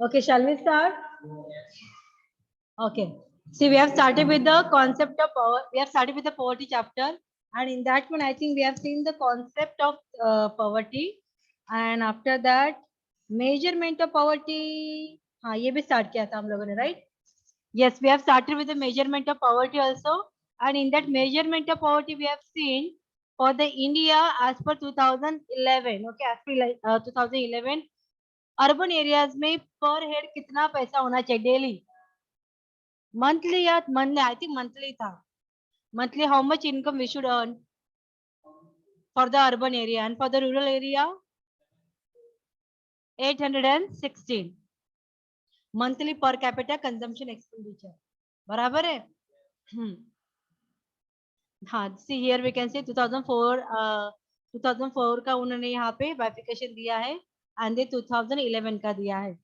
Okay, shall we start? Okay. See, we have started with the concept of power. We have started with the poverty chapter, and in that one, I think we have seen the concept of poverty, and after that, measurement of poverty. हाँ, ये भी start किया था हम लोगों ने, right? Yes, we have started with the measurement of poverty also, and in that measurement of poverty, we have seen for the India as per 2011. Okay, as per 2011. Urban areas में per head कितना पैसा होना चाहिए daily monthly या monthly I think monthly था monthly how much income we should earn for the urban area and for the rural area 816 monthly per capita consumption expenditure बराबर है हाँ see here we can say 2004 का उन्होंने यहाँ पे बाइफिकेशन दिया है एंड 2011 का दिया है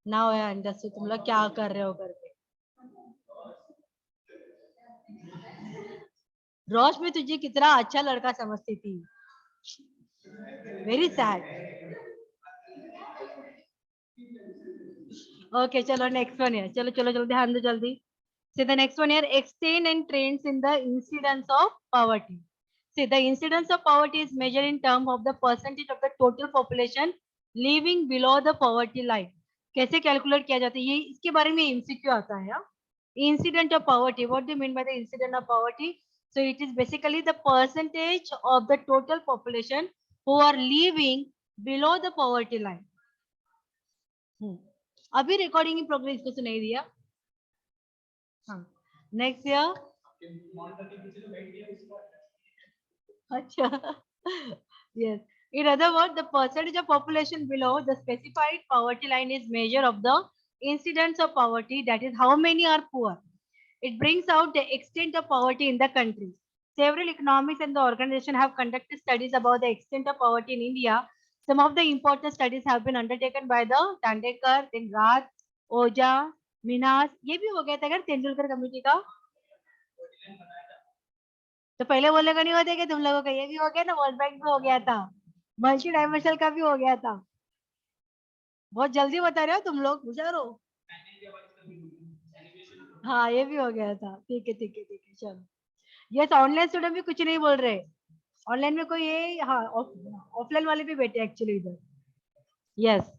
नाउ आई अंडरस्टैंड तुम लोग क्या कर रहे हो करके रोश में तुझे कितना अच्छा लड़का समझती थी वेरी सैड ओके चलो नेक्स्ट वन है चलो चलो चलो ध्यान दो जल्दी see the next one here extent and trends in the incidence of poverty see the incidence of poverty is measured in terms of the percentage of the total population living below the poverty line कैसे calculate किया जाता है ये इसके बारे में MCQ आता है incident of poverty what do you mean by the incident of poverty so it is basically the percentage of the total population who are living below the poverty line अभी रिकॉर्डिंग की progress को सुनाई दिया हाँ next year अच्छा yes in other words the percentage of population below the specified poverty line is measure of the incidence of poverty that is how many are poor it brings out the extent of poverty in the country several economics and the organization have conducted studies about the extent of poverty in India some of the important studies have been undertaken by the Tandekar then Raj Oja Minas ये भी हो गया था अगर Tendulkar committee का तो पहले बोलने का नहीं होता कि तुम लोगों का ये भी हो गया ना वर्ल्ड बैंक भी हो गया था मल्टी डायमेंशनल का भी हो गया था बहुत जल्दी बता रहे हो तुम लोग होशियार हो हाँ ये भी हो गया था ठीक है ठीक है ठीक है चलो यस ऑनलाइन स्टूडेंट भी कुछ नहीं बोल रहे ऑनलाइन में कोई ये हाँ ऑफलाइन वाले भी बैठे एक्चुअली इधर yes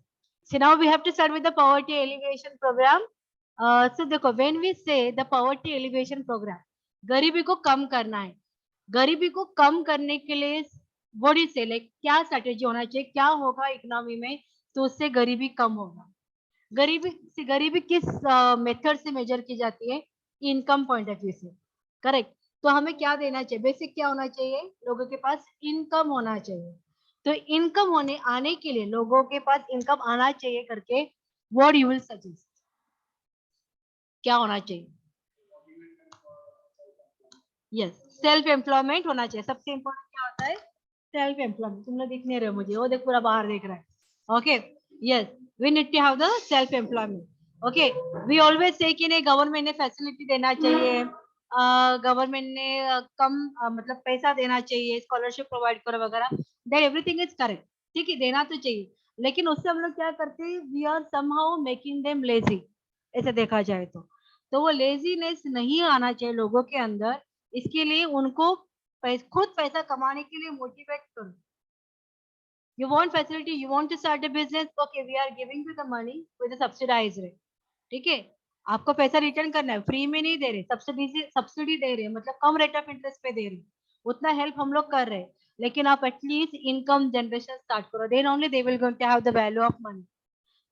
so now we have to start with the poverty alleviation program so देखो when we say the poverty alleviation program गरीबी को कम करना है गरीबी को कम करने के लिए what do you say like क्या स्ट्रेटेजी होना चाहिए क्या होगा इकोनॉमी में तो उससे गरीबी कम होगा गरीबी किस मेथड से मेजर की जाती है इनकम पॉइंट ऑफ व्यू से करेक्ट तो हमें क्या देना चाहिए बेसिक क्या होना चाहिए लोगों के पास इनकम होना चाहिए तो इनकम होने आने के लिए लोगों के पास इनकम आना चाहिए करके व्हाट यू विल सजेस्ट क्या होना चाहिए यस सेल्फ एम्प्लॉयमेंट होना चाहिए सबसे इम्पोर्टेंट क्या होता है सेल्फ एम्प्लॉयमेंट तुम लोग दिख नहीं रहे मुझे वो देख पूरा बाहर देख रहा है okay yes we need to have the self employment okay we always say कि नहीं गवर्नमेंट ने फैसिलिटी देना चाहिए गवर्नमेंट ने कम मतलब पैसा देना चाहिए स्कॉलरशिप प्रोवाइड करो वगैरह दैट एवरीथिंग इज करेक्ट ठीक है देना तो चाहिए लेकिन उससे हम लोग क्या करते हैं we are somehow making them lazy ऐसे देखा जाए तो वो लेजीनेस नहीं आना चाहिए लोगों के अंदर इसके लिए उनको खुद पैसा कमाने के लिए मोटिवेट करो you want facility you want to start a business okay we are giving you the money with a subsidized rate ठीक है आपको पैसा रिटर्न करना है फ्री में नहीं दे रहे सब्सिडी दे रहे मतलब कम रेट ऑफ इंटरेस्ट पे दे रहे उतना हेल्प हम लोग कर रहे हैं लेकिन आप एटलीस्ट इनकम जनरेशन स्टार्ट करो then only they will going to have the value of money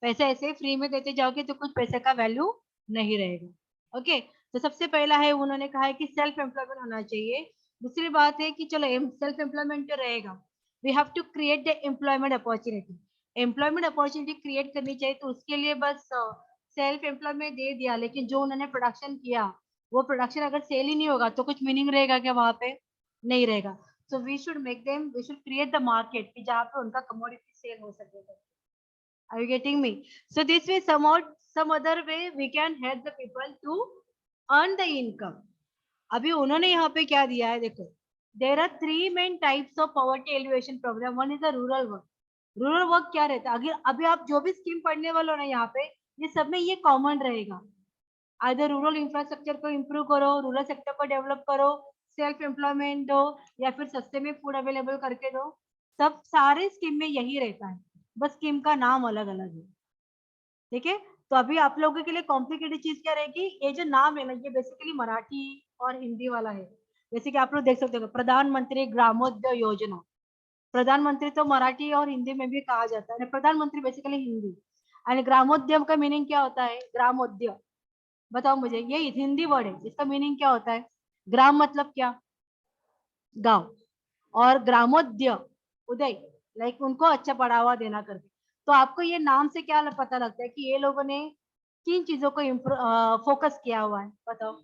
पैसे ऐसे फ्री में देते जाओगे तो कुछ पैसे का वैल्यू नहीं रहेगा ओके तो सबसे पहला है उन्होंने कहा है कि सेल्फ एम्प्लॉयमेंट होना चाहिए दूसरी बात है कि चलो सेल्फ एम्प्लॉयमेंट तो रहेगा we have to create the employment opportunity create करनी चाहिए तो उसके लिए बस सेल्फ एम्प्लॉयमेंट दे दिया लेकिन जो उन्होंने प्रोडक्शन किया वो प्रोडक्शन अगर सेल ही नहीं होगा तो कुछ मीनिंग रहेगा क्या वहां पे नहीं रहेगा so we should create the market कि जहाँ पे उनका कमोडिटी सेल हो सकेगा Are you getting me? So this way, some other way we can help the people to earn the income. अभी उन्होंने यहाँ पे क्या दिया है देखो. There are three main types of poverty alleviation program. One is the rural one. Rural work क्या रहता है, अगर अभी आप जो भी स्कीम पढ़ने वाले हो ना यहाँ पे, ये सब में ये कॉमन रहेगा। आइदर रूरल इंफ्रास्ट्रक्चर को इम्प्रूव करो, रूरल सेक्टर को डेवलप करो, सेल्फ एम्प्लॉयमेंट दो, या फिर सस्ते में फूड अवेलेबल करके दो, सब सारे स्कीम में यही रहता है, बस स्कीम का नाम अलग अलग है। ठीक है, तो अभी आप लोगों के लिए कॉम्प्लिकेटेड चीज क्या रहेगी, ये जो नाम है ना ये बेसिकली मराठी और हिंदी वाला है। जैसे कि आप लोग देख सकते हो प्रधानमंत्री ग्रामोदय योजना, प्रधानमंत्री तो मराठी और हिंदी में भी कहा जाता है, प्रधानमंत्री बेसिकली हिंदी, एंड ग्रामोद्यम का मीनिंग क्या होता है, ग्रामोद्यम, बताओ मुझे, ये हिंदी वर्ड है, इसका मीनिंग क्या होता है, ग्राम मतलब क्या, गांव, और ग्रामोद्य उदय, लाइक उनको अच्छा बढ़ावा देना करके। तो आपको ये नाम से क्या पता लगता है कि ये लोगों ने किन चीजों को फोकस किया हुआ है, बताओ,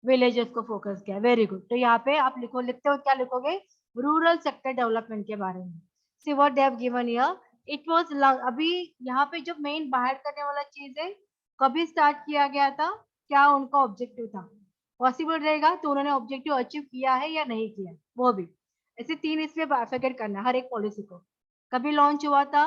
विलेजेस को फोकस किया, वेरी गुड। तो यहाँ पे आप लिखो, लिखते हो क्या लिखोगे, रूरल सेक्टर डेवलपमेंट के बारे में। See what they have given here, it was, अभी यहाँ पे जो मेन बाहर करने वाला चीज है, कभी स्टार्ट किया गया था, क्या उनका ऑब्जेक्टिव था, पॉसिबल रहेगा तो उन्होंने ऑब्जेक्टिव अचीव किया है या नहीं किया, वो भी ऐसे तीन इसमें बाइफरकेट करना है हर एक पॉलिसी को, कभी लॉन्च हुआ था,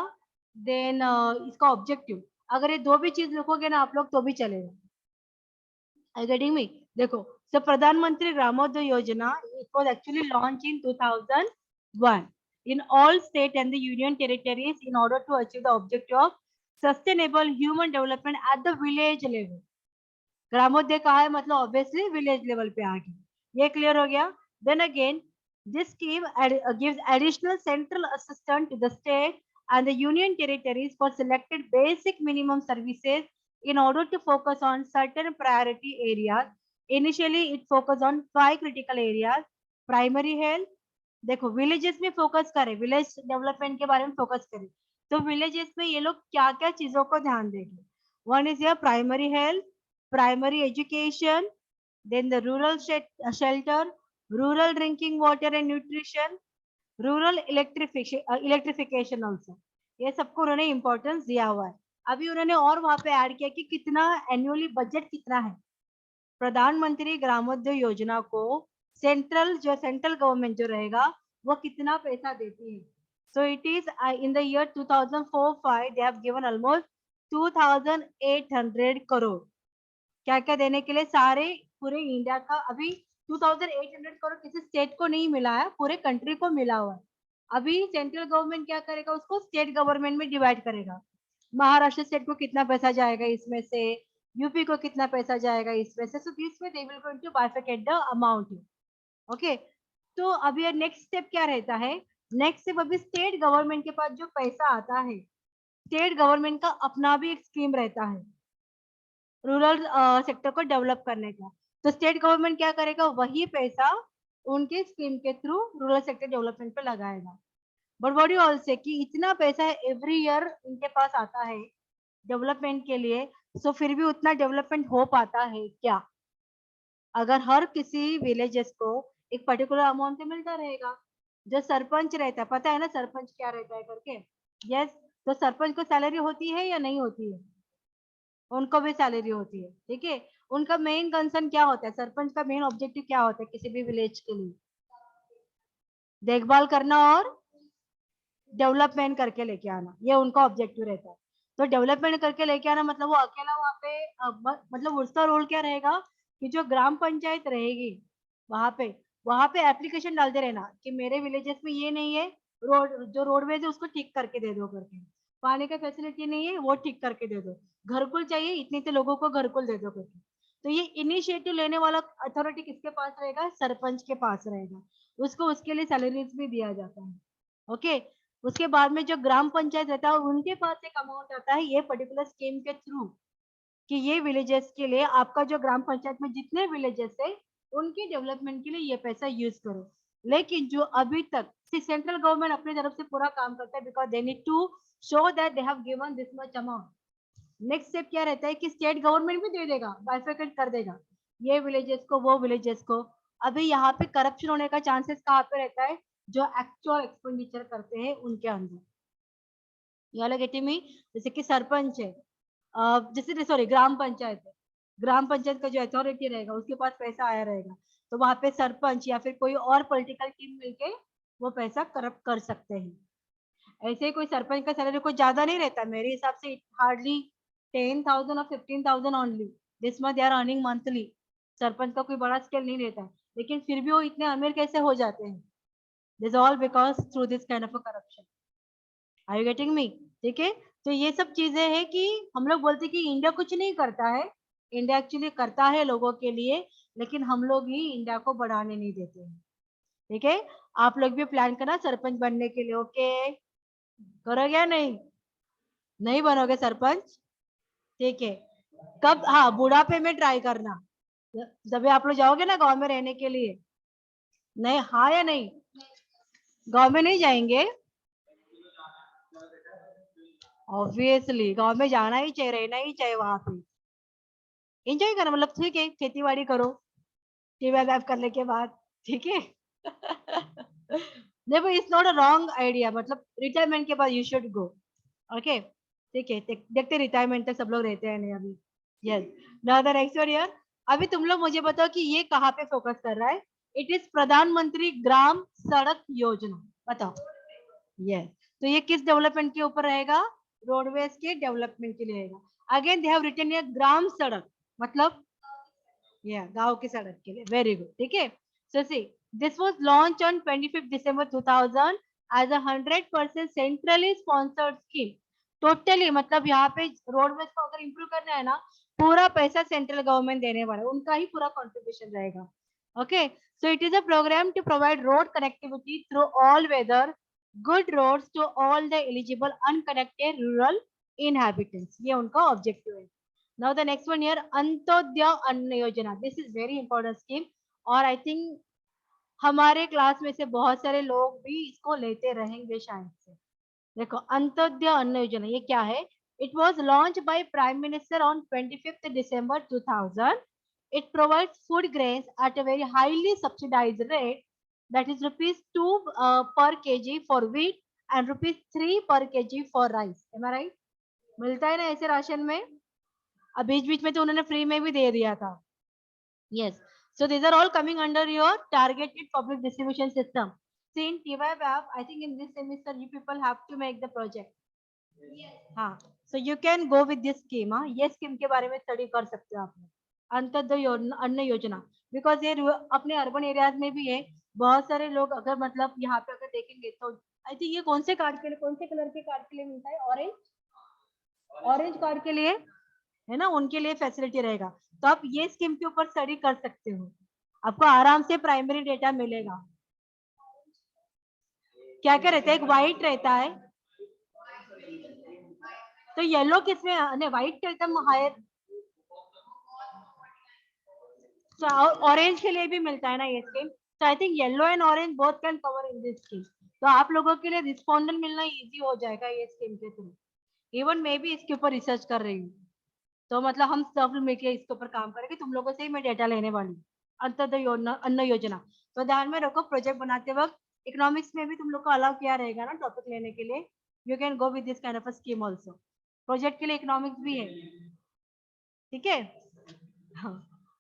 देन इसका ऑब्जेक्टिव, अगर ये दो भी चीज लिखोगे ना आप लोग तो भी चलेगा। गेटिंग मी, देखो, so प्रधानमंत्री ग्रामोदय योजना, it was actually launched in 2001 in all state and the union territories in order to achieve the objective of sustainable human development at the village level। ग्रामोदय कहा है मतलब ऑब्वियसली विलेज लेवल पे आ गया, ये clear हो गया। Then again this scheme gives additional central assistance to the state and the union territories for selected basic minimum services in order to focus on certain priority areas। Initially it focused on 5 critical areas, primary health, देखो villages में focus करें, village development के बारे में focus करें, तो villages में ये लोग क्या क्या चीजों को ध्यान देंगे, one is your primary health, primary education, then the rural shelter, rural drinking water and nutrition, rural electrification also, ये सबको उन्होंने इंपॉर्टेंस दिया हुआ है। अभी उन्होंने और वहां पे ऐड किया कि कितना एनुअली बजट कितना है प्रधानमंत्री ग्रामोदय योजना को, सेंट्रल गवर्नमेंट जो रहेगा वो कितना पैसा देती है। सो it is in the year 2004-5 they have given almost 2800 crore, क्या क्या देने के लिए, सारे पूरे इंडिया का, अभी 2800 करोड़ किसी स्टेट को नहीं मिला है, पूरे कंट्री को मिला हुआ है। अभी सेंट्रल गवर्नमेंट क्या करेगा, उसको स्टेट गवर्नमेंट में डिवाइड करेगा, महाराष्ट्र स्टेट को कितना पैसा जाएगा इसमें से, यूपी को कितना पैसा जाएगा इसमें से, so this way they will going to bifurcate the amount. Okay, तो अभी नेक्स्ट स्टेप क्या रहता है, नेक्स्ट स्टेप अभी स्टेट गवर्नमेंट के पास जो पैसा आता है, स्टेट गवर्नमेंट का अपना भी एक स्कीम रहता है रूरल सेक्टर को डेवलप करने का, तो स्टेट गवर्नमेंट क्या करेगा, वही पैसा उनके स्कीम के थ्रू रूरल सेक्टर डेवलपमेंट पे लगाएगा। बट व्हाट यू ऑल से कि इतना पैसा एवरी ईयर इनके पास आता है डेवलपमेंट के लिए, सो फिर भी उतना डेवलपमेंट हो पाता है क्या, अगर हर किसी विलेजेस को एक पर्टिकुलर अमाउंट मिलता रहेगा, जो सरपंच रहता है, पता है ना सरपंच क्या रहता है करके, यस, तो सरपंच को सैलरी होती है या नहीं होती है, उनको भी सैलरी होती है, ठीक है। उनका मेन कंसर्न क्या होता है, सरपंच का मेन ऑब्जेक्टिव क्या होता है किसी भी विलेज के लिए, देखभाल करना और डेवलपमेंट करके लेके आना, ये उनका ऑब्जेक्टिव रहता है। तो डेवलपमेंट करके लेके आना मतलब वो अकेला वहाँ पे मतलब उसका रोल क्या रहेगा कि जो ग्राम पंचायत रहेगी वहां पे एप्लीकेशन डालते रहना कि मेरे विलेजेस में ये नहीं है, रोड जो रोडवेज है उसको ठीक करके दे दो करके, पानी का फैसिलिटी नहीं है वो ठीक करके दे दो, घरकुल चाहिए इतने इतने लोगों को घरकुल दे दो करके। तो ये इनिशिएटिव लेने वाला अथॉरिटी किसके पास रहेगा, सरपंच के पास रहेगा, उसको उसके लिए सैलरीज भी दिया जाता है। ओके, उसके बाद में जो ग्राम पंचायत रहता है उनके पास एक अमाउंट आता है ये पर्टिकुलर स्कीम के थ्रू, कि ये विलेजेस के लिए आपका जो ग्राम पंचायत में जितने विलेजेस है उनके डेवलपमेंट के लिए ये पैसा यूज करो। लेकिन जो अभी तक सेंट्रल गवर्नमेंट अपनी तरफ से पूरा काम करता है, because they need to show that they have given this much amount. Next step क्या रहता है कि स्टेट गवर्नमेंट भी दे देगा, बाइफरकेट कर देगा ये विलेजेस को वो विलेजेस को। अभी यहाँ पे करप्शन होने का चांसेस कहाँ पे रहता है, जो एक्चुअल एक्सपेंडिचर करते हैं उनके अंदर, यहाँ गेटिंग मी, जैसे कि सरपंच है, जैसे सॉरी ग्राम पंचायत है, ग्राम पंचायत का जो अथॉरिटी रहेगा उसके पास पैसा आया रहेगा, तो वहां पे सरपंच या फिर कोई और पॉलिटिकल टीम मिलके वो पैसा करप्ट कर सकते हैं। ऐसे ही कोई सरपंच का सैलरी कुछ ज्यादा नहीं रहता मेरे हिसाब से, हार्डली 10,000 और 15,000 only this much they are earning monthly. Sarpanch का कोई बड़ा स्केल नहीं रहता है, लेकिन फिर भी वो इतने अमीर कैसे हो जाते हैं? This all because through this kind of a corruption. Are you getting me? ठीक है, तो ये सब चीजें हैं कि हम लोग बोलते हैं कि इंडिया कुछ नहीं करता है, इंडिया एक्चुअली करता है लोगों के लिए, लेकिन हम लोग ही इंडिया को बढ़ाने नहीं देते हैं। ठीक है, आप लोग भी प्लान करना सरपंच बनने के लिए, ओके? करोगे या नहीं? नहीं बनोगे सरपंच? ठीक है, कब? हाँ, बुढ़ापे में ट्राई करना, जब आप लोग जाओगे ना गांव में रहने के लिए। नहीं, हाँ या नहीं? गांव में नहीं जाएंगे? ऑब्वियसली गांव में जाना ही चाहिए, रहना ही चाहिए वहां पे, एंजॉय करना, मतलब ठीक है, खेती बाड़ी करो टीवी करने के बाद। ठीक है। देखो, it's not a wrong idea, मतलब रिटायरमेंट के बाद यू शुड गो। ओके, ठीक है, देखते रिटायरमेंट तक सब लोग रहते हैं नहीं अभी। Yes, now the next one here. अभी तुम लोग मुझे बताओ कि ये कहाँ पे फोकस कर रहा है? इट इज प्रधानमंत्री ग्राम सड़क योजना, बताओ। यस, तो ये किस डेवलपमेंट के ऊपर रहेगा? रोडवेज के डेवलपमेंट के लिए रहेगा। अगेन दे हैव रिटन ये ग्राम सड़क, मतलब या गांव की सड़क के लिए, वेरी गुड। ठीक है, so see, this was launch on 25 December 2000 as a 100% centrally sponsored scheme. Totally, मतलब यहाँ पे रोडवेज को अगर इम्प्रूव करना है ना, पूरा पैसा सेंट्रल गवर्नमेंट देने वाला है, उनका ही पूरा कॉन्ट्रीब्यूशन रहेगा। Okay, so it is a program to provide road connectivity through all weather good roads to all the eligible unconnected rural inhabitants, ये उनका ऑब्जेक्टिव है। Now the next one here, Antyodaya अन्न योजना, this is very important scheme, और I think हमारे class में से बहुत सारे लोग भी इसको लेते रहेंगे शायद से। देखो, अंत्योदय अन्न योजना ये क्या है? It was launch by prime minister on 25 December 2000। It provides food grains at a very highly subsidised rate, that is rupees 2 per kg for wheat and rupees 3 per kg for rice, am I right? मिलता है ना ऐसे ration में? अब बीच बीच में तो उन्होंने free में भी दे दिया था। Yes. So these are all coming under your targeted public distribution system. See in TYWAP, I think in this semester you people have to make the project. हाँ, so you can go with this scheme. हाँ, ये scheme के बारे में study कर सकते हो आप लोग, अंत्योदय अन्न योजना, बिकॉज ये अपने अर्बन एरियाज में भी है। बहुत सारे लोग अगर मतलब यहाँ पे अगर देखेंगे तो आई थिंक ये कौन से कार्ड के लिए, कौन से कलर के कार्ड के लिए मिलता है? ऑरेंज, ऑरेंज कार्ड के लिए है ना, उनके लिए फैसिलिटी रहेगा। तो आप ये स्कीम के ऊपर स्टडी कर सकते हो, आपको आराम से प्राइमरी डेटा मिलेगा। क्या क्या रहता है? एक व्हाइट रहता है, तो येलो किसमें? नहीं, व्हाइट का एकदम हायर, ऑरेंज के लिए भी मिलता है ना ये स्कीम। तो I think yellow and orange both can cover in this scheme. तो आप लोगों के लिए रिस्पॉन्डेंट मिलना इजी हो जाएगा ये स्कीम के थ्रू। इवन मैं भी इसके ऊपर रिसर्च कर रही हूँ, तो मतलब हम सब मिलकर इसके ऊपर काम करेंगे, तुम लोगों से ही मैं डेटा लेने वाली हूँ। अंत्योदय अन्न योजना, तो ध्यान में रखो, प्रोजेक्ट बनाते वक्त इकोनॉमिक्स में भी तुम लोग को अलाउ किया रहेगा ना टॉपिक लेने के लिए। You can go with this kind of a scheme also, project के लिए इकोनॉमिक्स भी है। ठीक है, हाँ।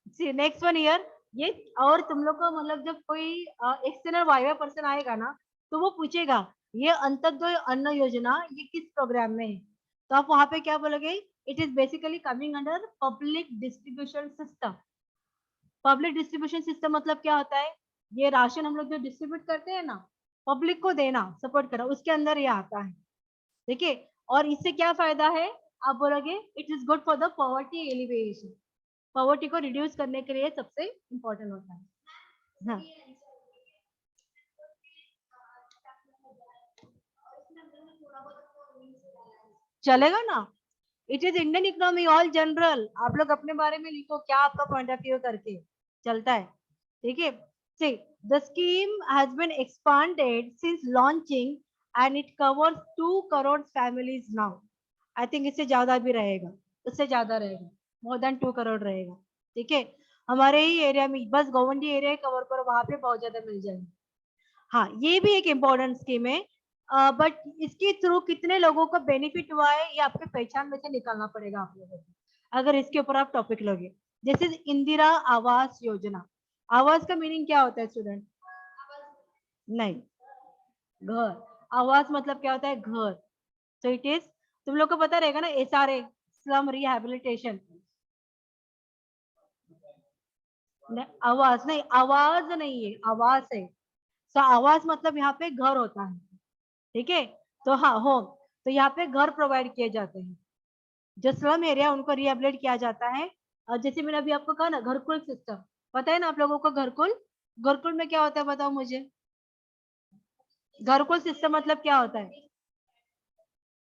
सी नेक्स्ट वन ईयर, ये और तुम लोग को मतलब जब कोई एक्सटर्नल वाइवा पर्सन आएगा ना, तो वो पूछेगा ये अंत्योदय अन्न योजना ये किस प्रोग्राम में है, तो आप वहां पे क्या बोलोगे? It is basically coming under public distribution system. Public distribution system मतलब क्या होता है? ये राशन हम लोग जो डिस्ट्रीब्यूट करते हैं ना, पब्लिक को देना, सपोर्ट करना, उसके अंदर ये आता है। ठीक है, और इससे क्या फायदा है? आप बोलोगे it is good for the poverty alleviation, poverty को रिड्यूस करने के लिए सबसे इम्पोर्टेंट होता है। हाँ, चलेगा ना? It is Indian economy all general, आप लोग अपने बारे में लिखो क्या आपका पॉइंट ऑफ व्यू करके चलता है। ठीक है, see, the scheme has been expanded since launching and it covers 2 crore families now. I think इससे ज्यादा भी रहेगा, उससे ज्यादा रहेगा, मोर देन 2 करोड़ रहेगा। ठीक है, हमारे ही एरिया में बस गोवंडी एरिया कवर करो, वहां पे बहुत ज्यादा मिल जाएंगे। हाँ, ये भी एक इम्पोर्टेंट स्कीम है, बट इसके थ्रू कितने लोगों को बेनिफिट हुआ है ये आपके पहचान में से निकालना पड़ेगा आप लोगों को, अगर इसके ऊपर आप टॉपिक लोगे। जैसे इंदिरा आवास योजना, आवास का मीनिंग क्या होता है स्टूडेंट? नहीं, घर। आवास मतलब क्या होता है? घर। सो इट इज, तुम लोग को पता रहेगा ना, SRA, स्लम रिहैबिलिटेशन। आवाज नहीं, आवाज नहीं है, आवास है। सो आवास मतलब यहाँ पे घर होता है, ठीक है। तो हाँ, होम। तो यहाँ पे घर प्रोवाइड किए जाते हैं। जो स्लम एरिया उनको रिहेबिलिट किया जाता है। और जैसे मैंने अभी आपको कहा ना, घरकुल सिस्टम, पता है ना आप लोगों को घरकुल? घरकुल में क्या होता है बताओ मुझे? घरकुल सिस्टम मतलब क्या होता है?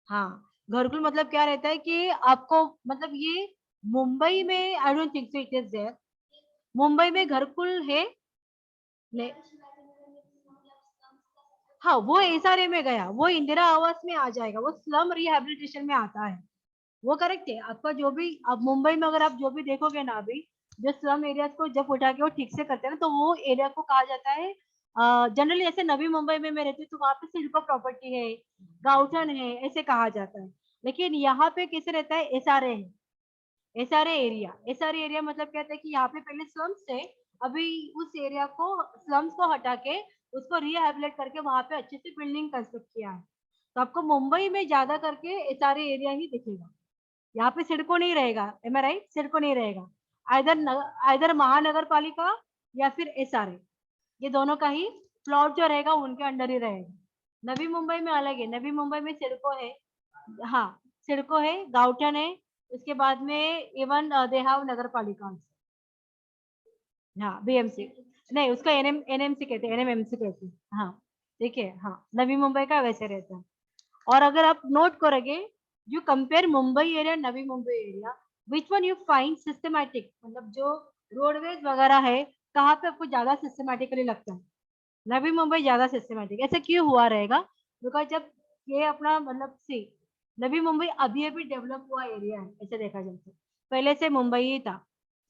हाँ, घरकुल मतलब क्या रहता है कि आपको, मतलब ये मुंबई में I don't think so it is there. Mumbai में घरकुल है? नहीं। हाँ, वो एसआरए में गया, वो इंदिरा आवास में आ जाएगा, वो स्लम रिहैबिलिटेशन में आता है। वो करेक्ट है आपका। जो भी आप मुंबई में अगर आप जो भी देखोगे ना अभी, जो स्लम एरियाज को जब उठा के वो ठीक से करते हैं ना, तो वो एरिया को कहा जाता है जनरली। ऐसे नवी मुंबई में मैं रहती हूँ तो वहां पे सिडको प्रॉपर्टी है, गाउठन है, ऐसे कहा जाता है। लेकिन यहाँ पे कैसे रहता है? एसआरए है। एसआरए एरिया, एसआरए एरिया मतलब कहते हैं कि यहाँ पे पहले स्लम्स थे, अभी उस एरिया को, स्लम्स को हटा के उसको रिहैबिलिट करके वहां पे अच्छे से बिल्डिंग कंस्ट्रक्ट किया है। तो आपको मुंबई में ज्यादा करके एसआरए एरिया ही दिखेगा। यहाँ पे सिडको नहीं रहेगा, एम आई राइट? सिडको नहीं रहेगा। आइदर आइदर महानगर पालिका या फिर एसआरए, ये दोनों का ही प्लॉट जो रहेगा उनके अंडर ही रहेगा। नवी मुंबई में अलग है, नवी मुंबई में सिडको है। हाँ, सिडको है, गाउटन है, उसके बाद में इवन दे हैव नगर पालिका। हाँ, बीएमसी। नहीं, उसका एनएमसी कहते हैं, एनएमएमसी कहते हैं। हाँ, ठीक है। हाँ, नवी मुंबई का वैसे रहता है। और अगर आप नोट करोगे, you compare Mumbai area, Navi Mumbai area, which one you find systematic, मतलब जो रोडवेज वगैरह है, कहाँ पे आपको ज्यादा सिस्टमैटिकली लगता है? नवी मुंबई ज्यादा सिस्टमैटिक। ऐसा क्यों हुआ रहेगा? बिकॉज जब ये अपना, मतलब सी, नवी मुंबई अभी अभी डेवलप हुआ एरिया है ऐसे देखा जाए तो। पहले से मुंबई ही था।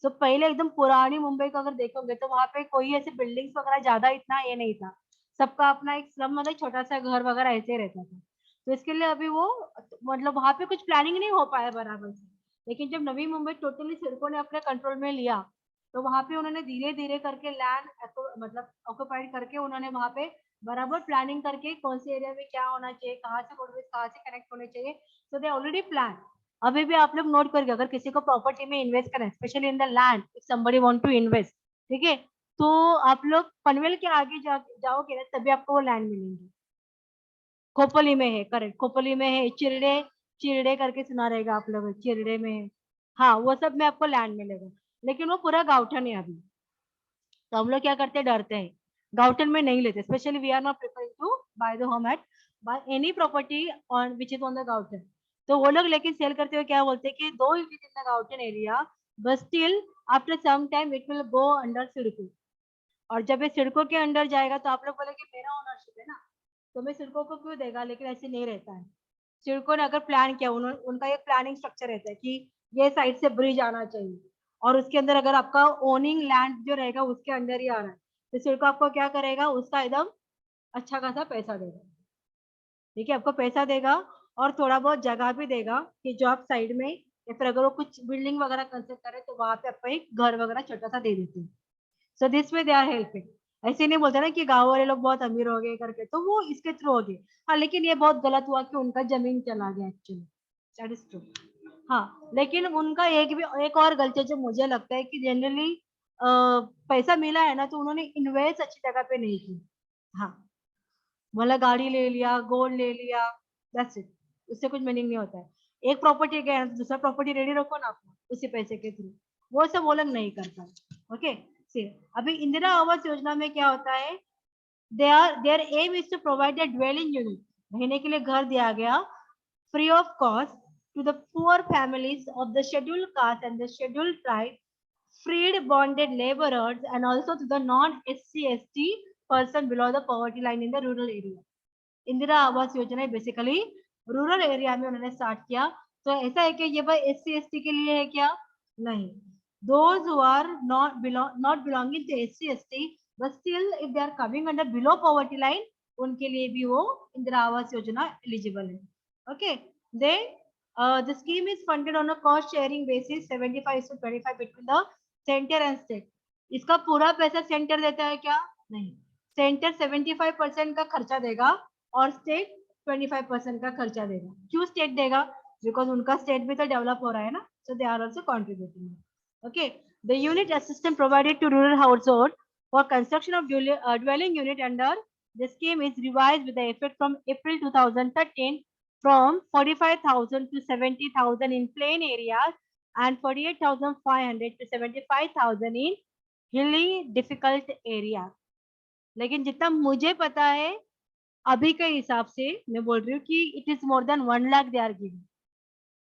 तो पहले एकदम पुरानी मुंबई को अगर देखोगे तो वहां पे कोई ऐसे बिल्डिंग्स वगैरह ज्यादा इतना ये नहीं था। सबका अपना एक स्लम, मतलब छोटा सा घर वगैरह ऐसे ही रहता था। तो इसके लिए अभी वो, मतलब वहां पे कुछ प्लानिंग नहीं हो पाया बराबर से। लेकिन जब नवी मुंबई टोटली सिडको ने अपने कंट्रोल में लिया, तो वहां पे उन्होंने धीरे धीरे करके लैंड, मतलब ऑक्युपाइड करके, उन्होंने वहां पे बराबर प्लानिंग करके कौन से एरिया में क्या होना चाहिए, कहाँ से रोडवेज कहाँ से कनेक्ट होने चाहिए। सो दे ऑलरेडी प्लान। अभी भी आप लोग नोट करके, अगर किसी को प्रॉपर्टी में इन्वेस्ट करना है, specially in the land, if somebody want to invest, ठीक है, तो आप लोग पनवेल के आगे जाओगे ना, तभी आपको वो लैंड मिलेंगे। खोपोली में है, करेक्ट, खोपोली में है। चिरडे, चिरडे करके सुना रहेगा आप लोग, चिरडे में है। हाँ, वो सब में आपको लैंड मिलेगा। लेकिन वो पूरा गाउठन है अभी। तो हम लोग क्या करते हैं, डरते हैं, गाउटन में नहीं लेते। Specially we are not preferring to buy the home at buy any property on which is on the gaothan. तो वो लोग लेकिन सेल करते हुए क्या बोलते हैं कि though it is in the gaothan area, but still after some time it will go under CIDCO. और जब ये सिडको के अंडर जाएगा तो आप लोग बोलेंगे मेरा ओनरशिप है ना, तो मैं सिडको को क्यों देगा? लेकिन ऐसे नहीं रहता है। सिडको ने अगर प्लान किया, उनका एक प्लानिंग स्ट्रक्चर रहता है कि ये साइड से ब्रिज आना चाहिए, और उसके अंदर अगर आपका ओनिंग लैंड जो रहेगा उसके अंदर ही आ रहा है, तो सिडको आपको क्या करेगा? उसका एकदम अच्छा खासा पैसा देगा। ठीक है, आपको पैसा देगा, और थोड़ा बहुत जगह भी देगा कि जो आप साइड में, या फिर अगर वो कुछ बिल्डिंग वगैरह कंस्ट्रक्ट करे तो वहां पे आपको एक घर वगैरह छोटा सा दे देते हैं। So this way they are helping. ऐसे नहीं बोलते ना कि गांव वाले लोग बहुत अमीर हो गए करके, तो वो इसके थ्रू हो गए। हाँ, लेकिन ये बहुत गलत हुआ कि उनका जमीन चला गया एक्चुअली। That is true. हाँ, लेकिन उनका एक और गलती जो मुझे लगता है कि जनरली पैसा मिला है ना, तो उन्होंने इन्वेस्ट अच्छी जगह पे नहीं की। हाँ, मतलब गाड़ी ले लिया, गोल्ड ले लिया, दैट्स इट। उससे कुछ मीनिंग नहीं होता है। एक प्रॉपर्टी गया है, दूसरा प्रॉपर्टी रेडी रखो ना अपना उसी पैसे के थ्रू। वो सब वो लोग नहीं करता। ओके, सी, अभी इंदिरा आवास योजना में क्या होता है? There aim is to provide a dwelling unit, रहने के लिए घर दिया गया, free of cost, to the poor families of the scheduled caste and the scheduled tribe, freed bonded laborers, and also to the non-SC/ST person below the poverty line in the rural area. Indira Awas योजना basically rural area में उन्होंने start किया। तो ऐसा है कि ये भाई SC/ST के लिए है क्या? नहीं। Those who are not belonging to SC/ST, but still if they are coming under below poverty line, उनके लिए भी वो इंदिरा आवास योजना एलिजिबल है। Okay, they the scheme is funded on a cost sharing basis 75:25 between the center and state. इसका पूरा पैसा centre देता है क्या? नहीं, सेंटर 75% का खर्चा देगा, और स्टेट 25% का खर्चा देगा। क्यों स्टेट देगा? बिकॉज उनका स्टेट भी तो डेवलप हो रहा है ना, so they are also contributing. Okay, the unit assistance provided to rural household for construction of dwelling unit under the scheme is revised with the effect from April 2013 from 45,000 to 70,000 in plain areas and 48,500 to 75,000 in hilly difficult areas. लेकिन जितना मुझे पता है अभी के हिसाब से मैं बोल रही हूँ कि it is more than 1 lakh they are giving.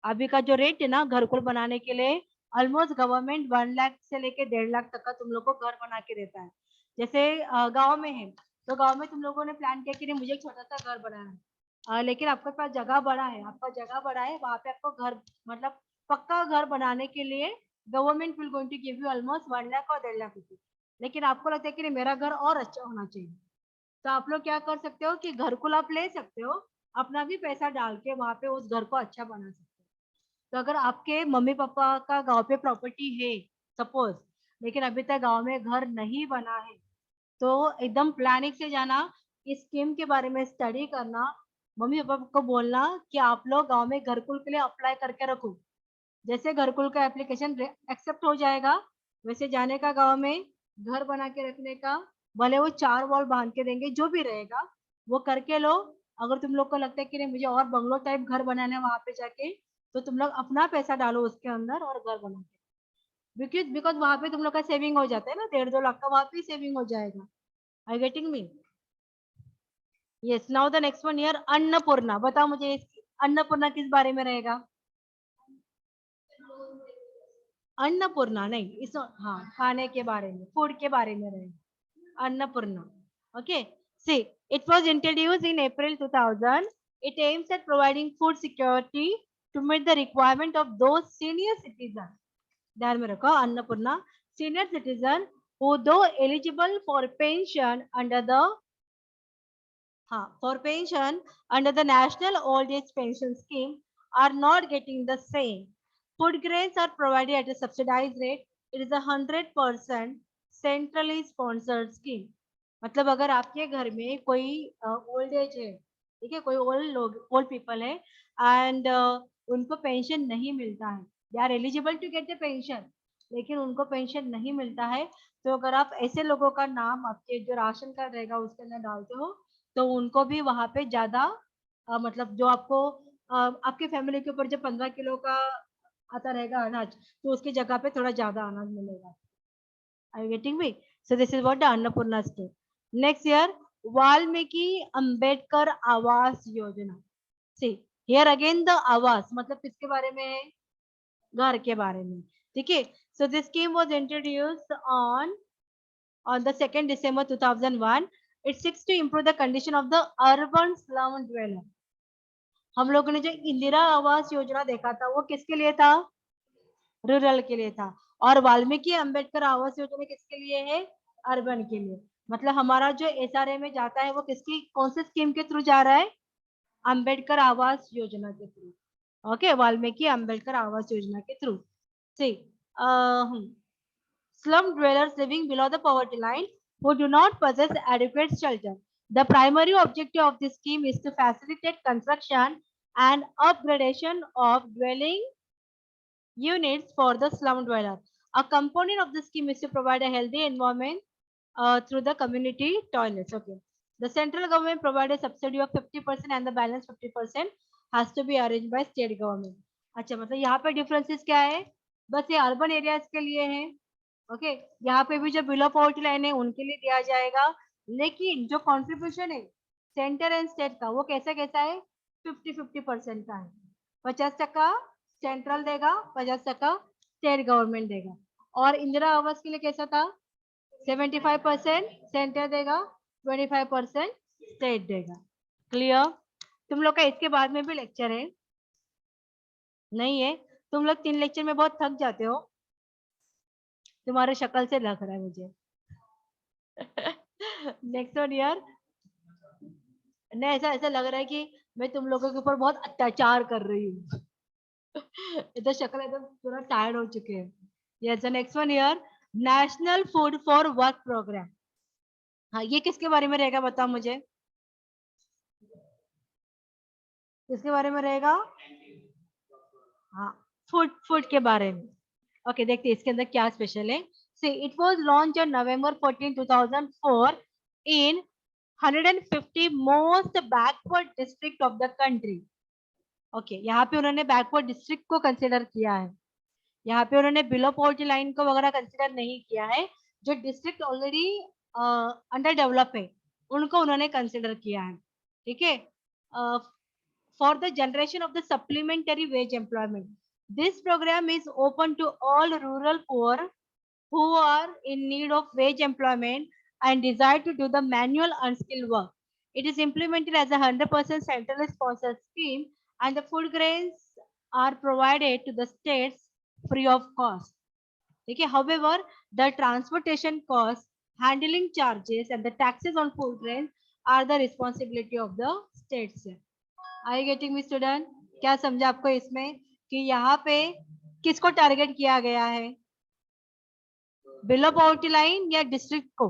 अभी का जो रेट है ना घरकुल बनाने के लिए, ऑलमोस्ट गवर्नमेंट 1 लाख से लेके 1.5 लाख तक का तुम लोग को घर बना के देता है। जैसे गांव में है तो गांव में तुम लोगों ने प्लान किया कि नहीं मुझे एक छोटा सा घर बनाना है, लेकिन आपके पास जगह बड़ा है, आपका जगह बड़ा है, वहां पे आपको घर मतलब पक्का घर बनाने के लिए government will going to give you almost 1 lakh और 1.5 लाख रुपए। लेकिन आपको लगता है कि नहीं मेरा घर और अच्छा होना चाहिए, तो आप लोग क्या कर सकते हो कि घरकुल आप ले सकते हो, अपना भी पैसा डाल के वहां पे उस घर को अच्छा बना सकते हो। तो अगर आपके मम्मी पापा का गांव पे प्रॉपर्टी है सपोज, लेकिन अभी तक गांव में घर नहीं बना है, तो एकदम प्लानिंग से जाना, इस स्कीम के बारे में स्टडी करना, मम्मी पापा को बोलना कि आप लोग गांव में घरकुल के लिए अप्लाई करके रखो। जैसे घरकुल का एप्लीकेशन एक्सेप्ट हो जाएगा, वैसे जाने का गांव में घर बना के रखने का, भले वो 4 वॉल बांध के देंगे, जो भी रहेगा वो करके लो। अगर तुम लोग को लगता है कि नहीं मुझे और बंगलो टाइप घर बनाना है वहां पे जाके, तो तुम लोग अपना पैसा डालो उसके अंदर और घर बना के, बिकॉज वहां पे तुम लोग का सेविंग हो जाता है ना, 1.5-2 लाख का वहां पे सेविंग हो जाएगा। I getting me? Yes, now the next one year Annapurna. बताओ मुझे अन्नपूर्णा किस बारे में रहेगा? अन्नपूर्णा नहीं, इस हाँ खाने के बारे में, फूड के बारे में रहेगा Annapurna. Okay, see it was introduced in April 2000। It aims at providing food security to meet the requirement of those senior citizen. ध्यान में रखो, Annapurna senior citizen who though eligible for pension under the for pension under the national old age pension scheme are not getting the same. Food grains are provided at a subsidized rate. It is 100% centrally sponsored scheme. मतलब अगर आपके घर में कोई old age है, ठीक है, कोई ओल्ड लोग ओल्ड पीपल है एंड उनको पेंशन नहीं मिलता है, they are eligible to get the pension, लेकिन उनको पेंशन नहीं मिलता है, तो अगर आप ऐसे लोगों का नाम आपके जो राशन कार्ड रहेगा उसके अंदर डालते हो, तो उनको भी वहां पे ज्यादा मतलब जो आपको आपकी फैमिली के ऊपर जो 15 किलो का आता रहेगा अनाज, तो उसकी जगह पे थोड़ा ज्यादा अनाज मिलेगा। Are you getting me? So this is what the Annapurna scheme. Next year, Valmiki Ambedkar Awas Yojana. See, here again the Awas मतलब किसके बारे में है? घर के बारे में, ठीक है। So this scheme was introduced on the 2nd December 2001. It seeks to improve the condition of the urban slum dweller. हम लोगों ने जो इंदिरा आवास योजना देखा था वो किसके लिए था? रूरल के लिए था। और वाल्मीकि अंबेडकर आवास योजना किसके लिए है? अर्बन के लिए। मतलब हमारा जो एसआरए में जाता है वो किसकी कौन से स्कीम के थ्रू जा रहा है? अंबेडकर आवास योजना के थ्रू। ओके, वाल्मीकि अंबेडकर आवास योजना के through. C slum dwellers living below the poverty line who do not possess adequate shelter. The primary objective of this scheme is to facilitate construction and upgradation of dwelling units for the slum dweller. A component of the scheme is to provide a healthy environment through the community toilets. Okay. The central government provides a subsidy of 50% and the balance 50% has to be arranged by state government. अच्छा, मतलब यहाँ पे differences क्या है? बस ये urban areas के लिए है। ओके, यहाँ पे भी जो बिलो पॉवर्टी लाइन है उनके लिए दिया जाएगा, लेकिन जो कंट्रीब्यूशन है सेंटर एंड स्टेट का वो कैसा कैसा है? 50-50% का है। 50% सेंट्रल देगा, 50% स्टेट गवर्नमेंट देगा। और इंदिरा आवास के लिए कैसा था? 75% सेंटर देगा, 25% स्टेट देगा। क्लियर? तुम लोग का इसके बाद में भी लेक्चर है? नहीं है? तुम लोग 3 लेक्चर में बहुत थक जाते हो, तुम्हारे शक्ल से लग रहा है मुझे। नेक्स्ट वन यार, नहीं ऐसा ऐसा लग रहा है कि मैं तुम लोगों के ऊपर बहुत अत्याचार कर रही हूँ। इधर शक्ल एकदम पूरा टायर्ड हो चुके हैं। यस, नेक्स्ट वन यार, national food for work program. हाँ, ये किसके बारे में रहेगा बताओ मुझे? किसके बारे में रहेगा? हाँ, फूड के बारे में। ओके, देखते हैं इसके अंदर क्या स्पेशल है। सी it was launch on November 14 2004 in 150 most backward district of the country. Okay, यहाँ पे उन्होंने बैकवर्ड डिस्ट्रिक्ट को कंसिडर किया है। यहाँ पे उन्होंने बिलो पॉवर्टी लाइन को वगैरह कंसिडर नहीं किया है। जो डिस्ट्रिक्ट ऑलरेडी अंडर डेवलप है उनको उन्होंने कंसिडर किया है। ठीक है, for the generation of the supplementary wage employment. This program is open to all rural poor who are in need of wage employment and desire to do the manual unskilled work. It is implemented as a 100% centrally sponsored scheme, and the food grains are provided to the states free of cost. Okay, however, the transportation costs, handling charges, and the taxes on food grains are the responsibility of the states. I getting me student? क्या समझा आपको इसमें कि यहाँ पे किसको target किया गया है? बिलो पॉवर्टी लाइन या डिस्ट्रिक्ट को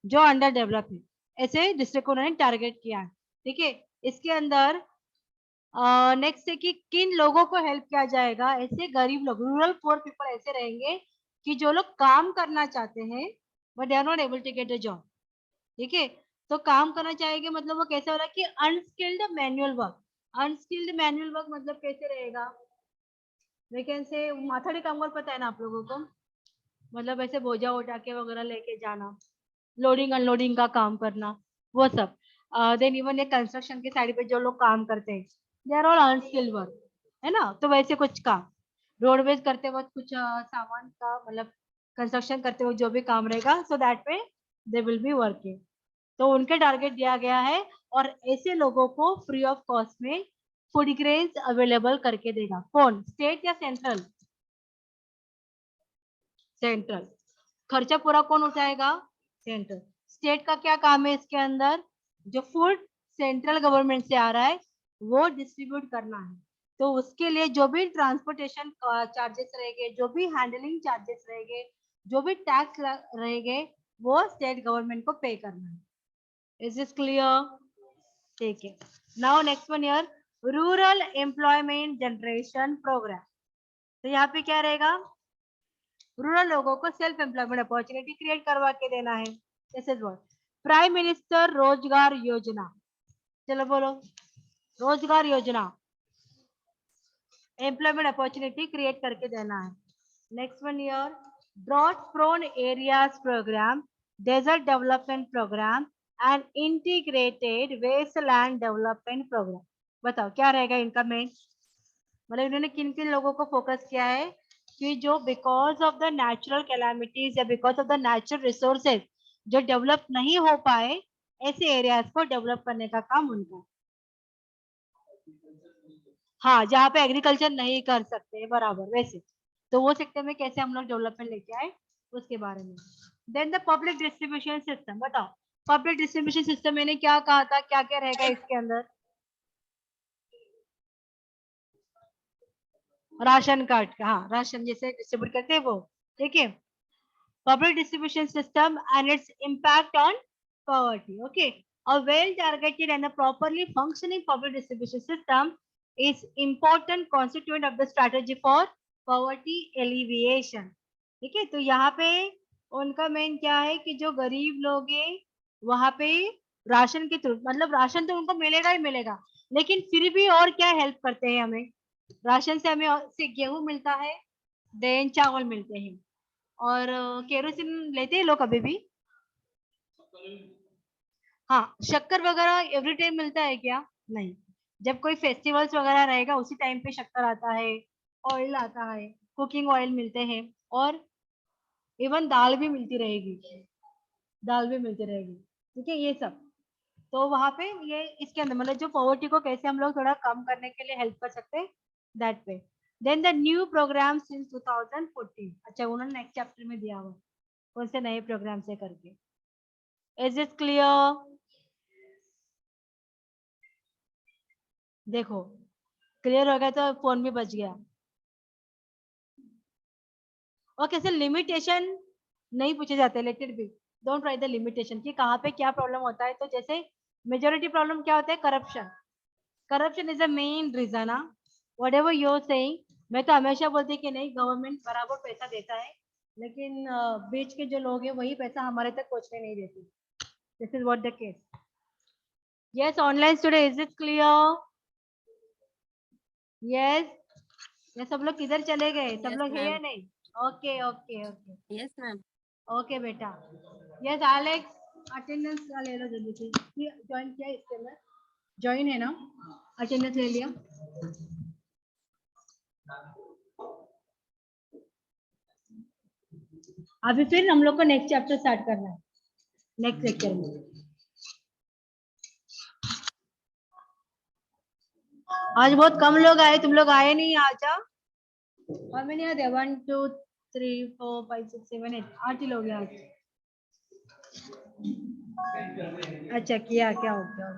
जो अंडर डेवलप है, ऐसे डिस्ट्रिक्ट को उन्होंने टारगेट किया है। ठीक है, इसके अंदर नेक्स्ट है कि किन लोगों को हेल्प किया जाएगा? ऐसे गरीब लोग, रूरल पुअर पीपल ऐसे रहेंगे कि जो लोग काम करना चाहते हैं but they are not able to get a job. ठीक है, तो काम करना चाहेंगे मतलब वो कैसे हो रहा है कि unskilled manual work. Unskilled manual work मतलब कैसे रहेगा? लेकिन से माथाड़ी कामगार पता है ना आप लोगों को? मतलब ऐसे बोझा उठा के वगैरह लेके जाना, लोडिंग अनलोडिंग का काम करना, वो सब। देन इवन ये कंस्ट्रक्शन के साइड पे जो लोग काम करते हैं, they are all unskilled work, है ना? तो वैसे कुछ काम रोडवेज करते वक्त कुछ सामान का मतलब कंस्ट्रक्शन करते वक्त जो भी काम रहेगा, so that way they will be working. तो उनके टारगेट दिया गया है और ऐसे लोगों को फ्री ऑफ कॉस्ट में फूड ग्रेन्स अवेलेबल करके देगा। कौन? स्टेट या सेंट्रल? सेंट्रल। खर्चा पूरा कौन उठाएगा? सेंट्रल। स्टेट का क्या काम है इसके अंदर? जो फूड सेंट्रल गवर्नमेंट से आ रहा है वो डिस्ट्रीब्यूट करना है। तो उसके लिए जो भी ट्रांसपोर्टेशन चार्जेस रहेंगे, जो भी हैंडलिंग चार्जेस रहेंगे, जो भी टैक्स रहेंगे, वो स्टेट गवर्नमेंट को पे करना है। Is this clear? ठीक है। Now next one here, rural employment generation program. तो यहाँ पे क्या रहेगा? रूरल लोगों को सेल्फ एम्प्लॉयमेंट अपॉर्चुनिटी क्रिएट करवा के देना है। जैसे प्राइम मिनिस्टर रोजगार योजना, चलो बोलो, रोजगार योजना, एम्प्लॉयमेंट अपॉर्चुनिटी क्रिएट करके देना है। Next one year, drought prone areas program, desert development program and integrated wasteland development program. बताओ क्या रहेगा इनका मेन? मतलब इन्होंने किन किन लोगों को फोकस किया है कि जो because of the natural calamities या because of the natural resources जो डेवलप नहीं हो पाए, ऐसे एरियाज को डेवलप करने का काम उनका। हाँ, जहाँ पे एग्रीकल्चर नहीं कर सकते बराबर, वैसे तो वो सेक्टर में कैसे हम लोग डेवलपमेंट लेके आए उसके बारे में। Then the public distribution system, बताओ पब्लिक डिस्ट्रीब्यूशन सिस्टम मैंने क्या कहा था, क्या क्या रहेगा इसके अंदर? राशन कार्ड का, हाँ, राशन जैसे डिस्ट्रीब्यूट करते हैं वो। ठीक है, public distribution system and its impact on poverty. Okay, a well-targeted and a properly functioning public distribution system is important constituent of the strategy for poverty alleviation. ठीक है, तो यहाँ पे उनका मेन क्या है कि जो गरीब लोग हैं वहां पे राशन के थ्रू, मतलब राशन तो उनको मिलेगा ही मिलेगा, लेकिन फिर भी और क्या हेल्प करते हैं हमें? राशन से हमें से गेहूं मिलता है, देन चावल मिलते हैं, और केरोसिन लेते हैं लोग अभी भी। हाँ, शक्कर वगैरह एवरी टाइम मिलता है क्या? नहीं, जब कोई फेस्टिवल्स वगैरह रहेगा उसी टाइम पे शक्कर आता है, ऑयल आता है, कुकिंग ऑयल मिलते हैं, और इवन दाल भी मिलती रहेगी, दाल भी मिलती रहेगी। ठीक है, ये सब तो वहां पे ये इसके अंदर मतलब जो पॉवर्टी को कैसे हम लोग थोड़ा कम करने के लिए हेल्प कर सकते हैं, that way. Then the new program since 2014, अच्छा उन्होंने नेक्स्ट चैप्टर में दिया हुआ कौन से नए प्रोग्राम से करके। Is it clear? देखो क्लियर हो गया तो फोन भी बच गया। और कैसे लिमिटेशन नहीं पूछे जाते, let it be, don't write the limitation कि कहाँ पे क्या प्रॉब्लम होता है। तो जैसे मेजोरिटी प्रॉब्लम क्या होता है? Corruption. Corruption is the main reason. Whatever you are saying, मैं तो हमेशा बोलती कि नहीं गवर्नमेंट बराबर पैसा देता है, लेकिन बीच के जो लोग हैं वही पैसा हमारे तक पहुंचने नहीं देते। This is what the case. Yes, online student, is it clear? Yes, ये सब लोग किधर चले गए? सब लोग है या नहीं? Okay okay okay. Yes ma'am. Okay बेटा। यस एलेक्स, अटेंडेंस ले लो जल्दी से। ज्वाइन किया इसके अंदर? ज्वाइन है ना? अटेंडेंस ले लिया? अभी फिर हम लोग को नेक्स्ट चैप्टर स्टार्ट करना है, नेक्स्ट लेक्चर में। आज बहुत कम लोग आए, तुम लोग आए नहीं आज? और मैंने याद है 1 2 3 4 5 6 7 8 8 ही लोग हैं आज। अच्छा किया क्या? हो गया?